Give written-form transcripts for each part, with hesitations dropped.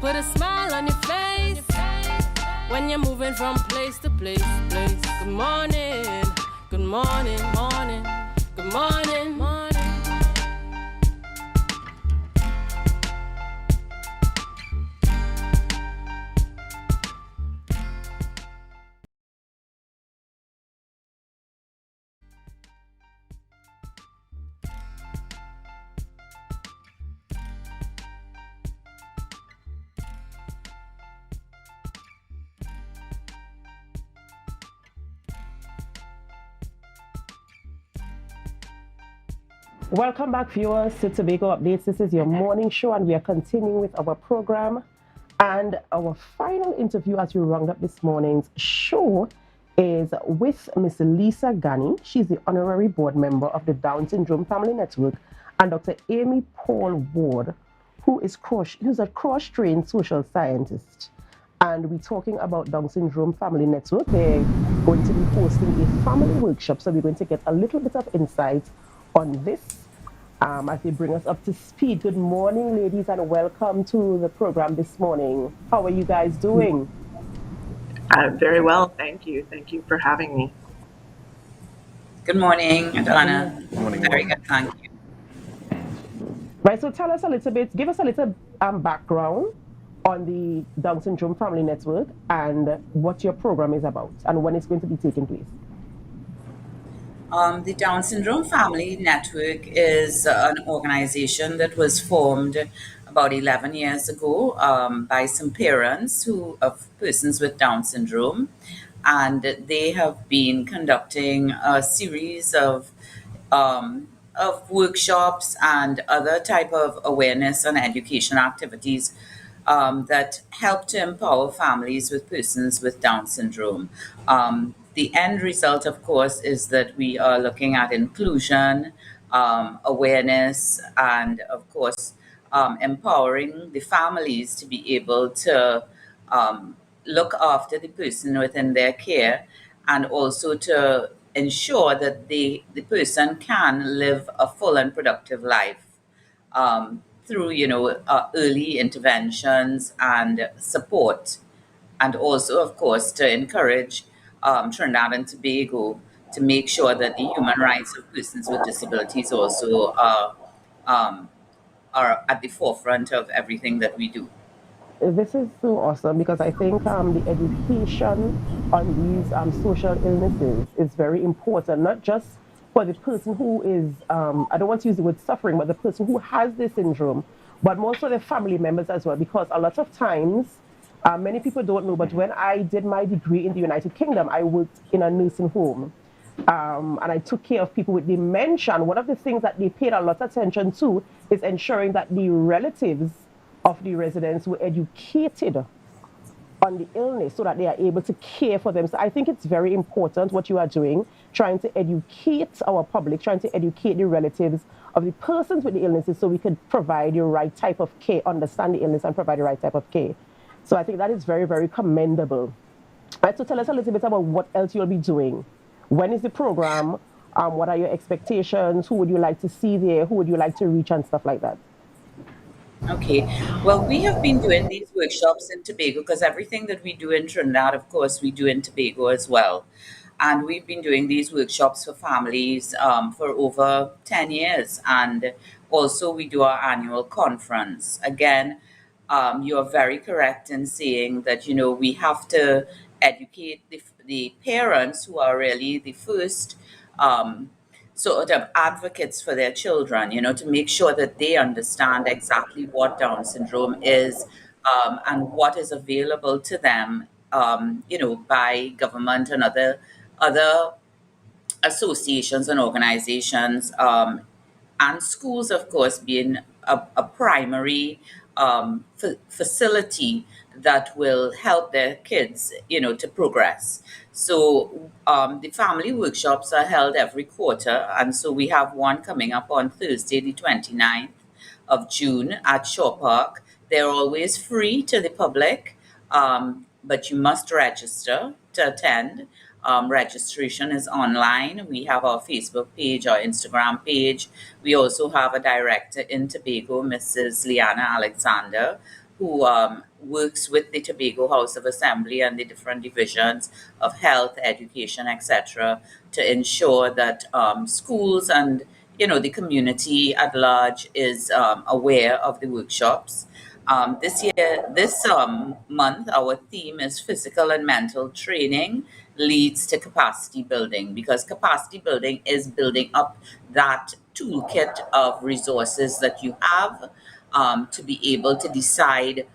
put a smile on your face when you're moving from place to place. Good morning, good morning, morning, good morning, morning. Welcome back, viewers, to Tobago Updates. This is your morning show, and we are continuing with our program. And our final interview, as we round up this morning's show, is with Miss Lisa Ghany. She's the honorary board member of the Down Syndrome Family Network, and Dr. Amy Paul Ward, who's a cross-trained social scientist. And we're talking about Down Syndrome Family Network. They're going to be hosting a family workshop, so we're going to get a little bit of insight on this as they bring us up to speed. Good morning, ladies, and welcome to the program this morning. How are you guys doing? Very well, thank you. Thank you for having me. Good morning, Adanna. Good morning. Very good, thank you. Right, so tell us a little bit, give us a little background on the Down Syndrome Family Network and what your program is about and when it's going to be taking place. The Down Syndrome Family Network is an organization that was formed about 11 years ago by some parents of persons with Down syndrome, and they have been conducting a series of workshops and other type of awareness and education activities that help to empower families with persons with Down syndrome. The end result, of course, is that we are looking at inclusion, awareness, and, of course, empowering the families to be able to look after the person within their care, and also to ensure that the person can live a full and productive life through, early interventions and support, and also, of course, to encourage Trinidad and Tobago to make sure that the human rights of persons with disabilities also are at the forefront of everything that we do. This is so awesome because I think the education on these social illnesses is very important, not just for the person who is, I don't want to use the word suffering, but the person who has this syndrome, but more so the family members as well, because a lot of times, many people don't know, but when I did my degree in the United Kingdom, I worked in a nursing home. And I took care of people with dementia. And one of the things that they paid a lot of attention to is ensuring that the relatives of the residents were educated on the illness so that they are able to care for them. So I think it's very important what you are doing, trying to educate our public, trying to educate the relatives of the persons with the illnesses so we could provide the right type of care, understand the illness and provide the right type of care. So I think that is very, very commendable. Right, so tell us a little bit about what else you'll be doing. When is the program? What are your expectations? Who would you like to see there? Who would you like to reach and stuff like that? Okay. Well, we have been doing these workshops in Tobago because everything that we do in Trinidad, of course, we do in Tobago as well. And we've been doing these workshops for families for over 10 years. And also we do our annual conference. Again, you are very correct in saying that, we have to educate the parents who are really the first sort of advocates for their children, to make sure that they understand exactly what Down syndrome is and what is available to them, by government and other associations and organizations, and schools, of course, being a primary facility that will help their kids, to progress. So the family workshops are held every quarter. And so we have one coming up on Thursday, the 29th of June at Shaw Park. They're always free to the public, but you must register to attend. Registration is online. We have our Facebook page, our Instagram page. We also have a director in Tobago, Mrs. Liana Alexander, who works with the Tobago House of Assembly and the different divisions of health, education, etc., to ensure that schools and the community at large is aware of the workshops. This month, our theme is physical and mental training leads to capacity building, because capacity building is building up that toolkit of resources that you have to be able to decide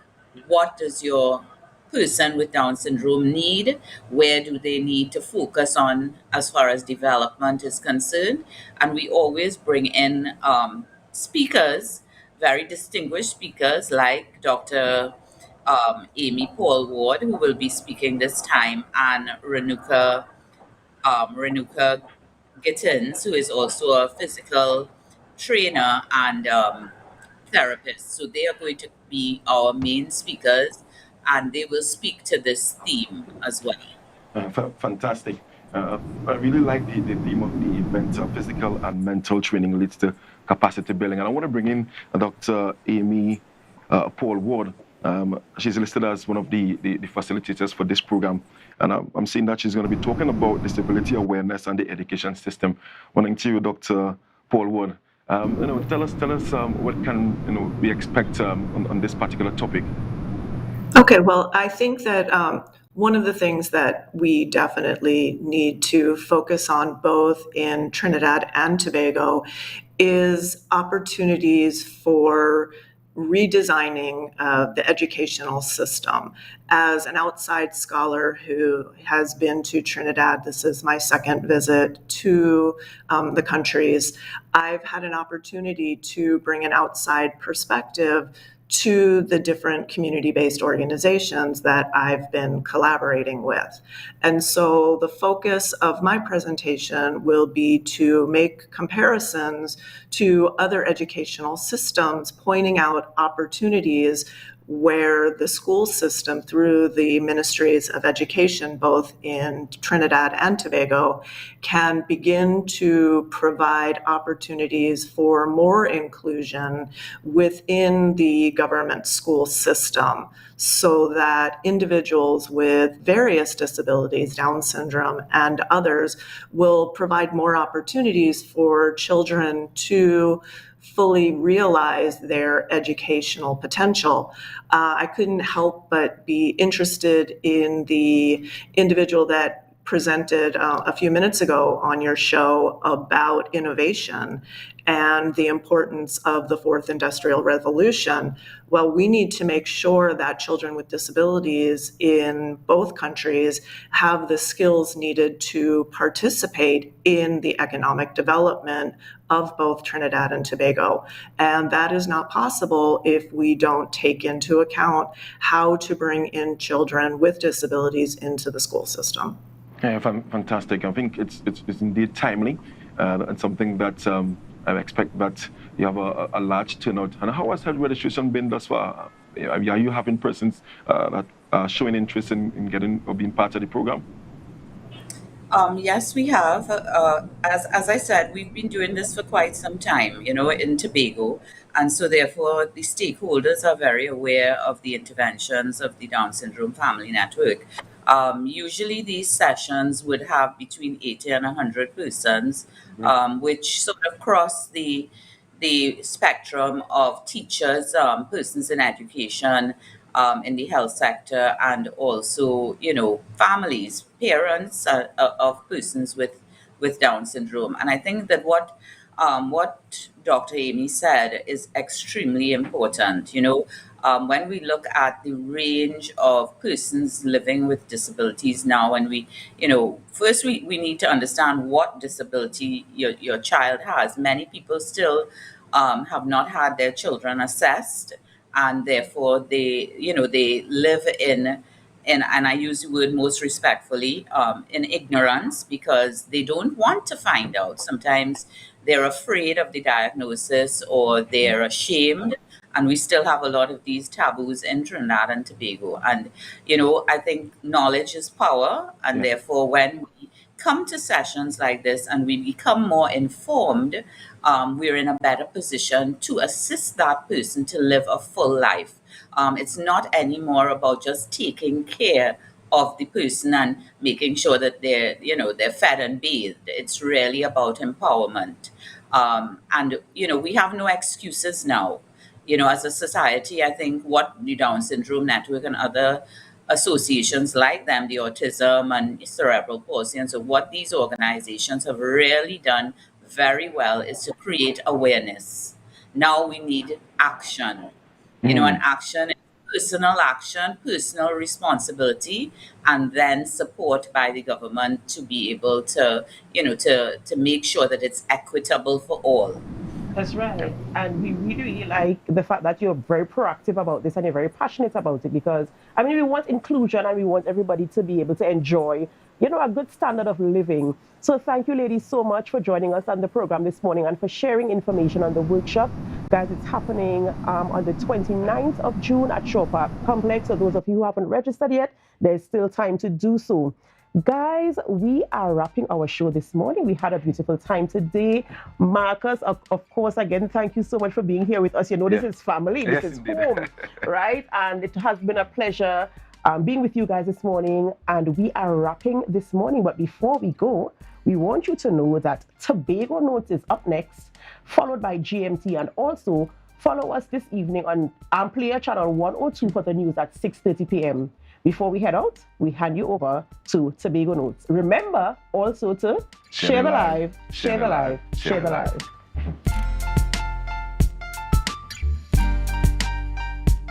what does your person with Down syndrome need, where do they need to focus on as far as development is concerned. And we always bring in speakers, very distinguished speakers like Dr. Amy Paul Ward, who will be speaking this time, and Renuka Gittins, who is also a physical trainer and therapist. So they are going to be our main speakers, and they will speak to this theme as well. Fantastic. I really like the theme of the event. Physical and mental training leads to capacity building. And I want to bring in Dr. Amy Paul Ward. She's listed as one of the facilitators for this program. And I'm seeing that she's going to be talking about disability awareness and the education system. Wanting to you, Dr. Paul Ward. Tell us what can we expect on this particular topic. Okay, well, I think that one of the things that we definitely need to focus on both in Trinidad and Tobago is opportunities for redesigning the educational system. As an outside scholar who has been to Trinidad, this is my second visit to the countries, I've had an opportunity to bring an outside perspective to the different community-based organizations that I've been collaborating with. And so the focus of my presentation will be to make comparisons to other educational systems, pointing out opportunities where the school system, through the ministries of education, both in Trinidad and Tobago, can begin to provide opportunities for more inclusion within the government school system, so that individuals with various disabilities, Down syndrome and others, will provide more opportunities for children to fully realize their educational potential. I couldn't help but be interested in the individual that presented a few minutes ago on your show about innovation and the importance of the fourth industrial revolution. Well, we need to make sure that children with disabilities in both countries have the skills needed to participate in the economic development of both Trinidad and Tobago. And that is not possible if we don't take into account how to bring in children with disabilities into the school system. Yeah, fantastic. I think it's indeed timely and something that I expect that you have a large turnout. And how has health registration been thus far? Are you having persons that are showing interest in getting or being part of the program? Yes, we have. As I said, we've been doing this for quite some time, in Tobago. And so therefore, the stakeholders are very aware of the interventions of the Down Syndrome Family Network. Usually these sessions would have between 80 and 100 persons, which sort of cross the spectrum of teachers, persons in education, in the health sector, and also, families, parents of persons with Down syndrome. And I think that what Dr. Amy said is extremely important. When we look at the range of persons living with disabilities now, and first we need to understand what disability your child has. Many people still have not had their children assessed, and therefore they live in, and I use the word most respectfully, in ignorance, because they don't want to find out. Sometimes they're afraid of the diagnosis, or they're ashamed. And we still have a lot of these taboos in Trinidad and Tobago. And, I think knowledge is power. And therefore, when we come to sessions like this and we become more informed, we're in a better position to assist that person to live a full life. It's not anymore about just taking care of the person and making sure that they're fed and bathed. It's really about empowerment. And we have no excuses now. As a society, I think what the Down Syndrome Network and other associations like them, the Autism and Cerebral Palsy, and so what these organizations have really done very well is to create awareness. Now we need action. And action is personal responsibility, and then support by the government to be able to, to make sure that it's equitable for all. That's right. And we really, really like the fact that you're very proactive about this and you're very passionate about it because, I mean, we want inclusion and we want everybody to be able to enjoy, a good standard of living. So thank you, ladies, so much for joining us on the program this morning and for sharing information on the workshop. Guys, it's happening on the 29th of June at Shaw Park Complex. So those of you who haven't registered yet, there's still time to do so. Guys, we are wrapping our show this morning. We had a beautiful time today. Marcus, of course, again, thank you so much for being here with us. This is family, this is indeed. home, right? And it has been a pleasure being with you guys this morning. And we are wrapping this morning. But before we go, we want you to know that Tobago Notes is up next, followed by GMT, and also follow us this evening on Amplier Channel 102 for the news at 6:30 p.m. Before we head out, we hand you over to Tobago Notes. Remember also to share the live, share the live, share the live.